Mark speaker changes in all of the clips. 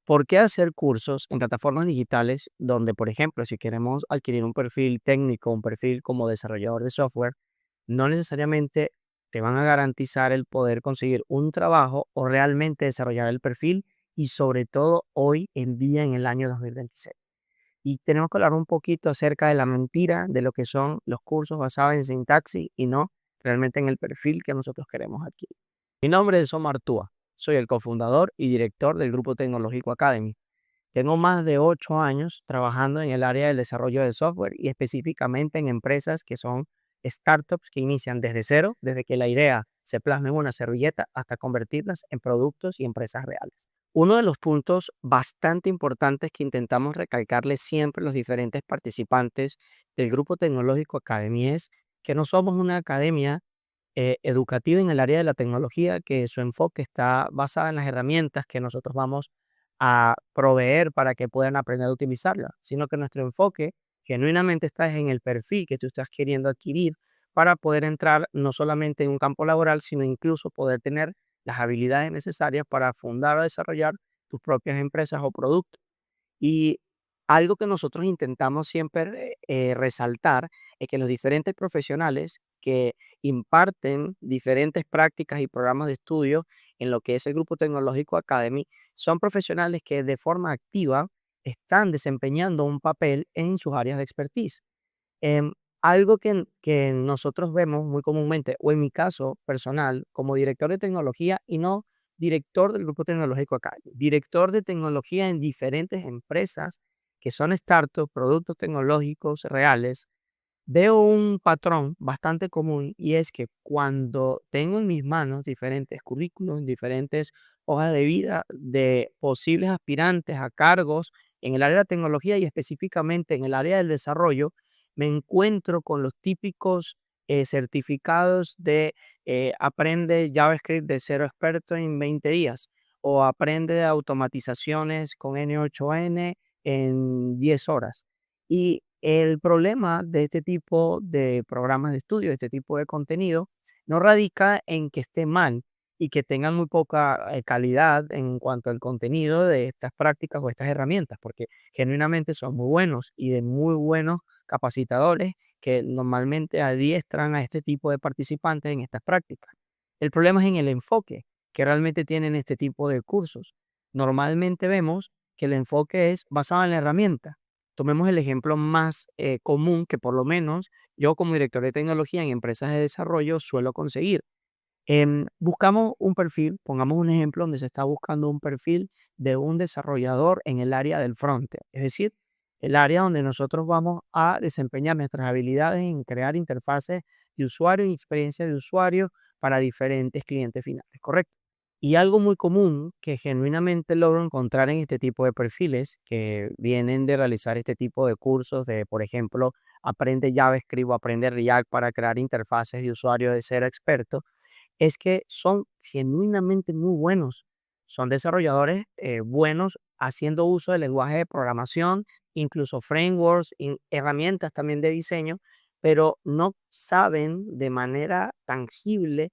Speaker 1: ¿Por qué hacer cursos en plataformas digitales donde, por ejemplo, si queremos adquirir un perfil técnico, un perfil como desarrollador de software, no necesariamente te van a garantizar el poder conseguir un trabajo o realmente desarrollar el perfil y sobre todo hoy en día en el año 2026? Y tenemos que hablar un poquito acerca de la mentira de lo que son los cursos basados en sintaxis y no realmente en el perfil que nosotros queremos adquirir. Mi nombre es Omar Túa, soy el cofundador y director del Grupo Tecnológico Academy. Tengo más de 8 años trabajando en el área del desarrollo de software y específicamente en empresas que son startups que inician desde cero, desde que la idea se plasma en una servilleta hasta convertirlas en productos y empresas reales. Uno de los puntos bastante importantes que intentamos recalcarle siempre a los diferentes participantes del Grupo Tecnológico Academy es que no somos una academia educativa en el área de la tecnología, que su enfoque está basado en las herramientas que nosotros vamos a proveer para que puedan aprender a utilizarla, sino que nuestro enfoque genuinamente está en el perfil que tú estás queriendo adquirir para poder entrar no solamente en un campo laboral, sino incluso poder tener las habilidades necesarias para fundar o desarrollar tus propias empresas o productos. Y algo que nosotros intentamos siempre resaltar es que los diferentes profesionales que imparten diferentes prácticas y programas de estudio en lo que es el Grupo Tecnológico Academy son profesionales que de forma activa están desempeñando un papel en sus áreas de expertise. Em, Algo que nosotros vemos muy comúnmente, o en mi caso personal, como director de tecnología y no director del Grupo Tecnológico Academy, director de tecnología en diferentes empresas que son startups, productos tecnológicos reales, veo un patrón bastante común y es que cuando tengo en mis manos diferentes currículos, diferentes hojas de vida de posibles aspirantes a cargos en el área de la tecnología y específicamente en el área del desarrollo, me encuentro con los típicos certificados de aprende JavaScript de cero experto en 20 días o aprende de automatizaciones con N8N en 10 horas. Y el problema de este tipo de programas de estudio, de este tipo de contenido, no radica en que esté mal y que tengan muy poca calidad en cuanto al contenido de estas prácticas o estas herramientas, porque genuinamente son muy buenos y de muy buenos capacitadores que normalmente adiestran a este tipo de participantes en estas prácticas. El problema es en el enfoque que realmente tienen este tipo de cursos. Normalmente vemos que el enfoque es basado en la herramienta. Tomemos el ejemplo más común que por lo menos yo como director de tecnología en empresas de desarrollo suelo conseguir. Buscamos un perfil, pongamos un ejemplo donde se está buscando un perfil de un desarrollador en el área del frontend, es decir, el área donde nosotros vamos a desempeñar nuestras habilidades en crear interfaces de usuario y experiencia de usuario para diferentes clientes finales, ¿correcto? Y algo muy común que genuinamente logro encontrar en este tipo de perfiles que vienen de realizar este tipo de cursos de, por ejemplo, aprende JavaScript o aprende React para crear interfaces de usuario de ser experto, es que son genuinamente muy buenos. Son desarrolladores buenos haciendo uso del lenguaje de programación, incluso frameworks, herramientas también de diseño, pero no saben de manera tangible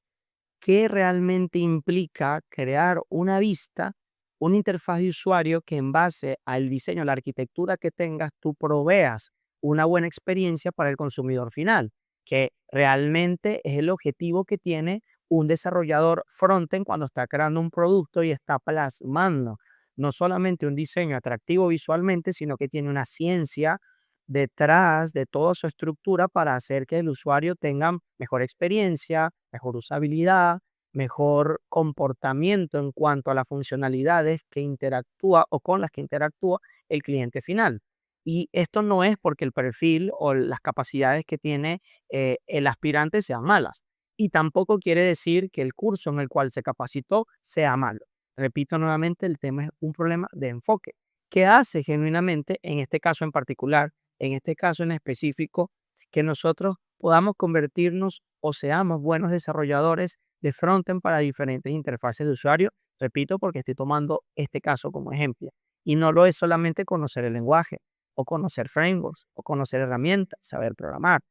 Speaker 1: qué realmente implica crear una vista, una interfaz de usuario que en base al diseño, la arquitectura que tengas, tú proveas una buena experiencia para el consumidor final, que realmente es el objetivo que tiene un desarrollador frontend cuando está creando un producto y está plasmando no solamente un diseño atractivo visualmente, sino que tiene una ciencia detrás de toda su estructura para hacer que el usuario tenga mejor experiencia, mejor usabilidad, mejor comportamiento en cuanto a las funcionalidades que interactúa o con las que interactúa el cliente final. Y esto no es porque el perfil o las capacidades que tiene el aspirante sean malas. Y tampoco quiere decir que el curso en el cual se capacitó sea malo. Repito nuevamente, el tema es un problema de enfoque. ¿Qué hace genuinamente, en este caso en particular, en este caso en específico, que nosotros podamos convertirnos o seamos buenos desarrolladores de frontend para diferentes interfaces de usuario? Repito, porque estoy tomando este caso como ejemplo. Y no lo es solamente conocer el lenguaje, o conocer frameworks, o conocer herramientas, saber programar.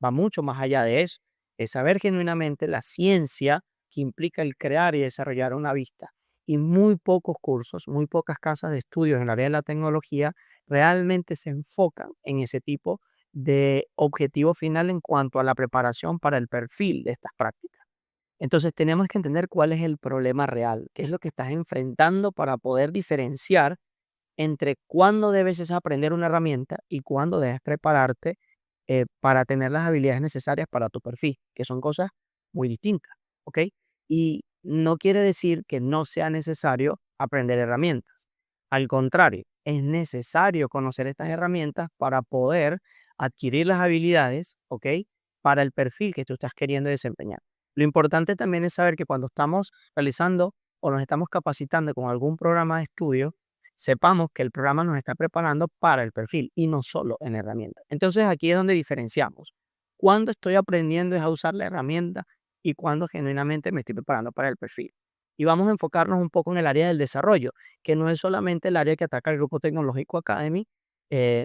Speaker 1: Va mucho más allá de eso. Es saber genuinamente la ciencia que implica el crear y desarrollar una vista. y muy pocos cursos, muy pocas casas de estudios en el área de la tecnología realmente se enfocan en ese tipo de objetivo final en cuanto a la preparación para el perfil de estas prácticas. Entonces tenemos que entender cuál es el problema real, qué es lo que estás enfrentando para poder diferenciar entre cuándo debes aprender una herramienta y cuándo debes prepararte para tener las habilidades necesarias para tu perfil, que son cosas muy distintas, ¿ok? Y no quiere decir que no sea necesario aprender herramientas. Al contrario, es necesario conocer estas herramientas para poder adquirir las habilidades, ¿ok? Para el perfil que tú estás queriendo desempeñar. Lo importante también es saber que cuando estamos realizando o nos estamos capacitando con algún programa de estudio, sepamos que el programa nos está preparando para el perfil y no solo en herramientas. Entonces aquí es donde diferenciamos. Cuando estoy aprendiendo es a usar la herramienta y cuando genuinamente me estoy preparando para el perfil. Y vamos a enfocarnos un poco en el área del desarrollo, que no es solamente el área que ataca el Grupo Tecnológico Academy.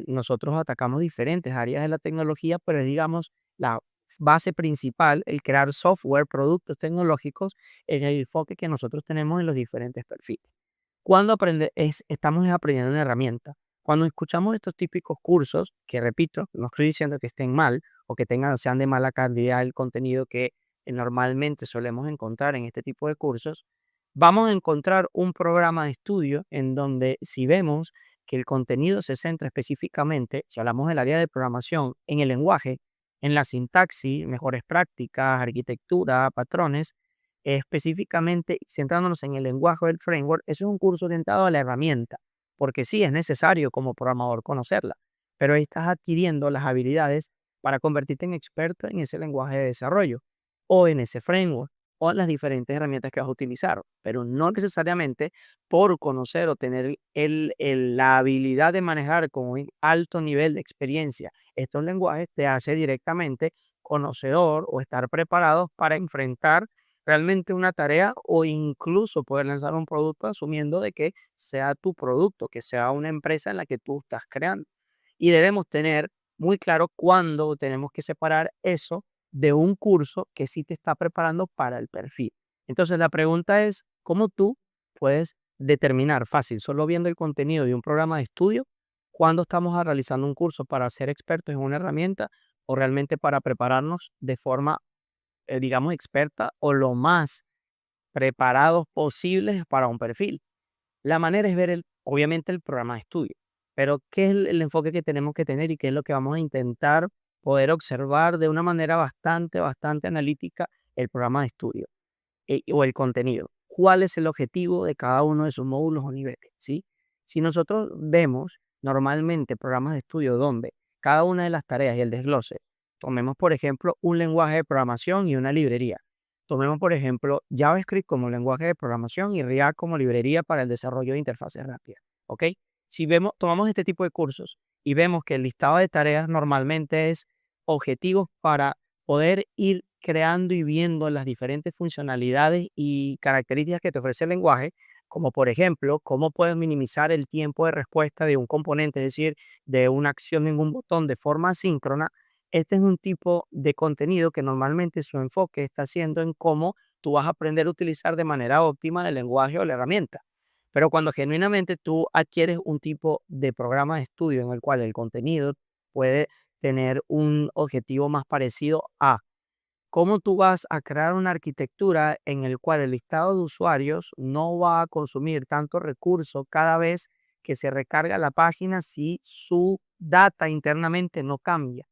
Speaker 1: Nosotros atacamos diferentes áreas de la tecnología, pero es, digamos, la base principal, el crear software, productos tecnológicos en el enfoque que nosotros tenemos en los diferentes perfiles. Cuando estamos aprendiendo una herramienta. Cuando escuchamos estos típicos cursos, que repito, no estoy diciendo que estén mal o que sean de mala calidad el contenido que normalmente solemos encontrar en este tipo de cursos, vamos a encontrar un programa de estudio en donde si vemos que el contenido se centra específicamente, si hablamos del área de programación, en el lenguaje, en la sintaxis, mejores prácticas, arquitectura, patrones, específicamente centrándonos en el lenguaje del framework, eso es un curso orientado a la herramienta, porque sí es necesario como programador conocerla, pero ahí estás adquiriendo las habilidades para convertirte en experto en ese lenguaje de desarrollo o en ese framework o en las diferentes herramientas que vas a utilizar, pero no necesariamente por conocer o tener la habilidad de manejar con un alto nivel de experiencia estos lenguajes te hace directamente conocedor o estar preparado para enfrentar realmente una tarea o incluso poder lanzar un producto asumiendo de que sea tu producto, que sea una empresa en la que tú estás creando. Y debemos tener muy claro cuándo tenemos que separar eso de un curso que sí te está preparando para el perfil. Entonces la pregunta es, ¿cómo tú puedes determinar fácil, solo viendo el contenido de un programa de estudio, cuándo estamos realizando un curso para ser expertos en una herramienta o realmente para prepararnos de forma digamos, experta o lo más preparados posibles para un perfil? La manera es ver, obviamente, el programa de estudio, pero ¿qué es el enfoque que tenemos que tener y qué es lo que vamos a intentar poder observar de una manera bastante analítica el programa de estudio o el contenido? ¿Cuál es el objetivo de cada uno de sus módulos o niveles? ¿Sí? Si nosotros vemos normalmente programas de estudio donde cada una de las tareas y el desglose, tomemos por ejemplo un lenguaje de programación y una librería. Tomemos por ejemplo JavaScript como lenguaje de programación y React como librería para el desarrollo de interfaces rápidas. ¿Ok? Si tomamos este tipo de cursos y vemos que el listado de tareas normalmente es objetivos para poder ir creando y viendo las diferentes funcionalidades y características que te ofrece el lenguaje, como por ejemplo, cómo puedes minimizar el tiempo de respuesta de un componente, es decir, de una acción en un botón de forma asíncrona. Este es un tipo de contenido que normalmente su enfoque está siendo en cómo tú vas a aprender a utilizar de manera óptima el lenguaje o la herramienta. Pero cuando genuinamente tú adquieres un tipo de programa de estudio en el cual el contenido puede tener un objetivo más parecido a cómo tú vas a crear una arquitectura en el cual el listado de usuarios no va a consumir tanto recurso cada vez que se recarga la página si su data internamente no cambia.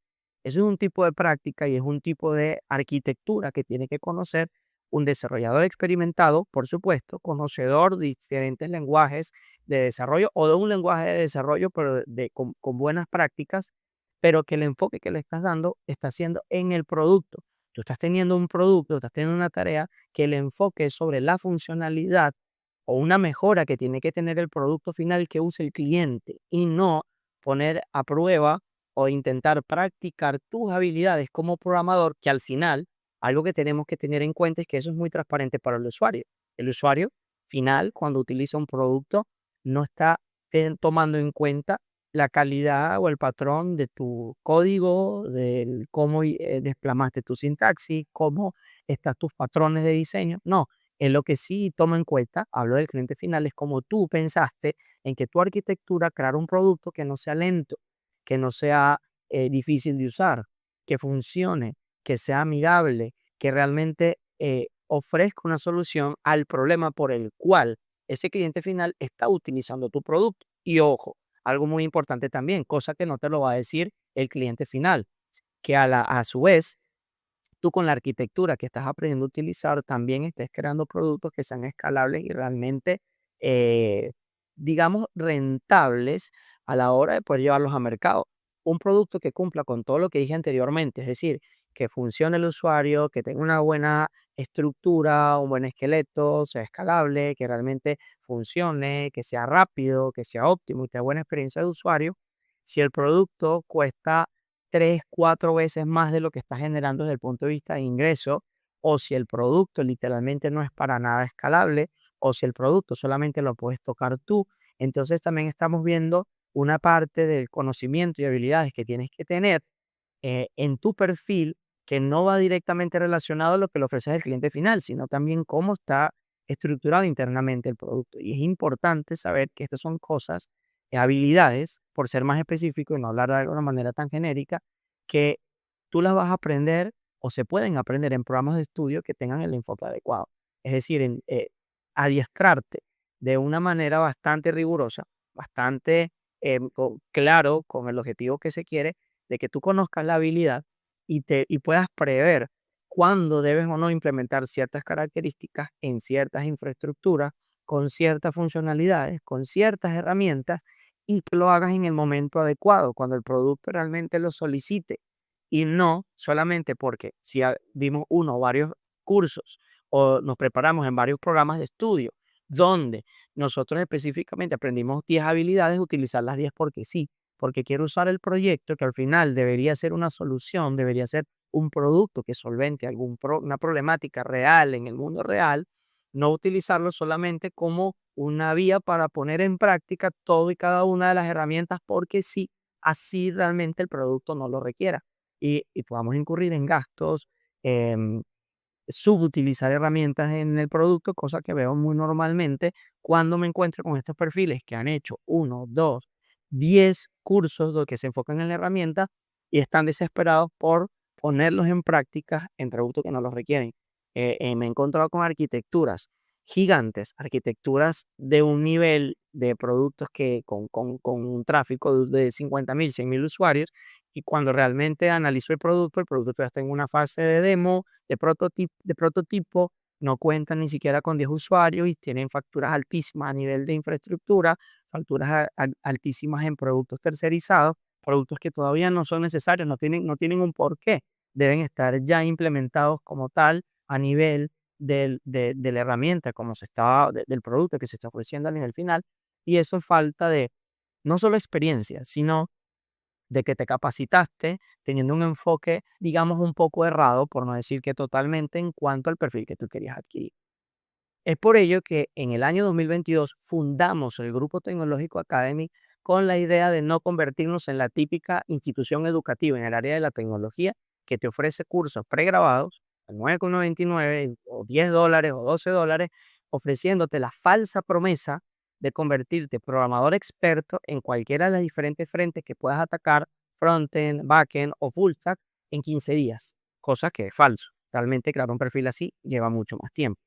Speaker 1: Eso es un tipo de práctica y es un tipo de arquitectura que tiene que conocer un desarrollador experimentado, por supuesto, conocedor de diferentes lenguajes de desarrollo o de un lenguaje de desarrollo, pero con buenas prácticas, pero que el enfoque que le estás dando está siendo en el producto. Tú estás teniendo un producto, estás teniendo una tarea que el enfoque es sobre la funcionalidad o una mejora que tiene que tener el producto final que use el cliente y no poner a prueba o intentar practicar tus habilidades como programador, que al final, algo que tenemos que tener en cuenta es que eso es muy transparente para el usuario. El usuario final, cuando utiliza un producto, no está tomando en cuenta la calidad o el patrón de tu código, de cómo desplamaste tu sintaxis, cómo están tus patrones de diseño. No, En lo que sí tomo en cuenta, hablo del cliente final, es como tú pensaste en que tu arquitectura crear un producto que no sea lento, que no sea difícil de usar, que funcione, que sea amigable, que realmente ofrezca una solución al problema por el cual ese cliente final está utilizando tu producto. Y ojo, algo muy importante también, cosa que no te lo va a decir el cliente final, que a su vez tú con la arquitectura que estás aprendiendo a utilizar también estés creando productos que sean escalables y realmente, eh, digamos, rentables a la hora de poder llevarlos a mercado. Un producto que cumpla con todo lo que dije anteriormente, es decir, que funcione el usuario, que tenga una buena estructura, un buen esqueleto, sea escalable, que realmente funcione, que sea rápido, que sea óptimo y tenga buena experiencia de usuario. Si el producto cuesta 3 4 veces más de lo que está generando desde el punto de vista de ingreso, o si el producto literalmente no es para nada escalable, o si el producto solamente lo puedes tocar tú. Entonces también estamos viendo una parte del conocimiento y habilidades que tienes que tener en tu perfil que no va directamente relacionado a lo que le ofreces al cliente final, sino también cómo está estructurado internamente el producto. Y es importante saber que estas son cosas, habilidades, por ser más específico y no hablar de una manera tan genérica, que tú las vas a aprender o se pueden aprender en programas de estudio que tengan el enfoque adecuado. Es decir, adiestrarte de una manera bastante rigurosa, bastante claro con el objetivo que se quiere, de que tú conozcas la habilidad y puedas prever cuándo debes o no implementar ciertas características en ciertas infraestructuras, con ciertas funcionalidades, con ciertas herramientas y que lo hagas en el momento adecuado, cuando el producto realmente lo solicite y no solamente porque si vimos uno o varios cursos o nos preparamos en varios programas de estudio donde nosotros específicamente aprendimos 10 habilidades, utilizar las 10 porque sí, porque quiero usar el proyecto que al final debería ser una solución, debería ser un producto que solvente una problemática real en el mundo real, no utilizarlo solamente como una vía para poner en práctica todo y cada una de las herramientas porque sí, así realmente el producto no lo requiera y podamos incurrir en gastos, em, subutilizar herramientas en el producto, cosa que veo muy normalmente cuando me encuentro con estos perfiles que han hecho uno, dos, 10 cursos que se enfocan en la herramienta y están desesperados por ponerlos en práctica en productos que no los requieren. Me he encontrado con arquitecturas gigantes, arquitecturas de un nivel de productos que con un tráfico de 50.000, 100.000 usuarios, y cuando realmente analizo el producto todavía está en una fase de demo, de prototipo, no cuentan ni siquiera con 10 usuarios y tienen facturas altísimas a nivel de infraestructura, facturas altísimas en productos tercerizados, productos que todavía no son necesarios, no tienen un porqué, deben estar ya implementados como tal a nivel de la herramienta, del producto que se está ofreciendo a nivel final, y eso es falta de no solo experiencia, sino de que te capacitaste teniendo un enfoque, digamos, un poco errado, por no decir que totalmente, en cuanto al perfil que tú querías adquirir. Es por ello que en el año 2022 fundamos el Grupo Tecnológico Academy con la idea de no convertirnos en la típica institución educativa en el área de la tecnología que te ofrece cursos pregrabados a 9,99 o $10 o $12, ofreciéndote la falsa promesa de convertirte programador experto en cualquiera de las diferentes frentes que puedas atacar, frontend, backend o full stack, en 15 días, cosa que es falso. Realmente crear un perfil así lleva mucho más tiempo.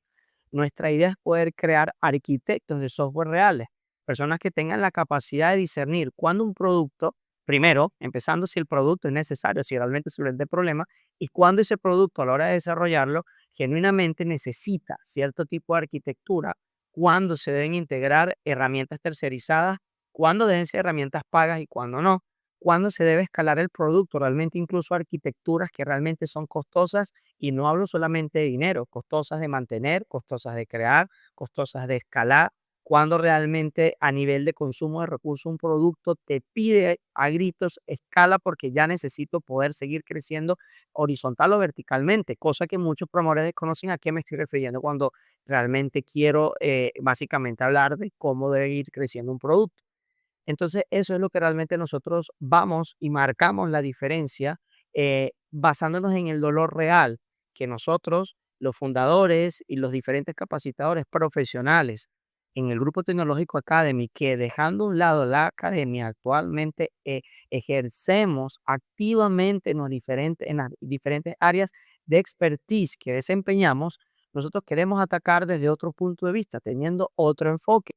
Speaker 1: Nuestra idea es poder crear arquitectos de software reales, personas que tengan la capacidad de discernir cuándo un producto, primero, empezando si el producto es necesario, si realmente resuelve el problema, y cuándo ese producto a la hora de desarrollarlo genuinamente necesita cierto tipo de arquitectura, cuándo se deben integrar herramientas tercerizadas, cuándo deben ser herramientas pagas y cuándo no, cuándo se debe escalar el producto, realmente incluso arquitecturas que realmente son costosas y no hablo solamente de dinero, costosas de mantener, costosas de crear, costosas de escalar, cuando realmente a nivel de consumo de recursos un producto te pide a gritos escala porque ya necesito poder seguir creciendo horizontal o verticalmente, cosa que muchos promotores desconocen a qué me estoy refiriendo cuando realmente quiero básicamente hablar de cómo debe ir creciendo un producto. Entonces, eso es lo que realmente nosotros vamos y marcamos la diferencia basándonos en el dolor real que nosotros los fundadores y los diferentes capacitadores profesionales en el Grupo Tecnológico Academy, que dejando a un lado la academia, actualmente ejercemos activamente en las diferentes áreas de expertise que desempeñamos. Nosotros queremos atacar desde otro punto de vista, teniendo otro enfoque.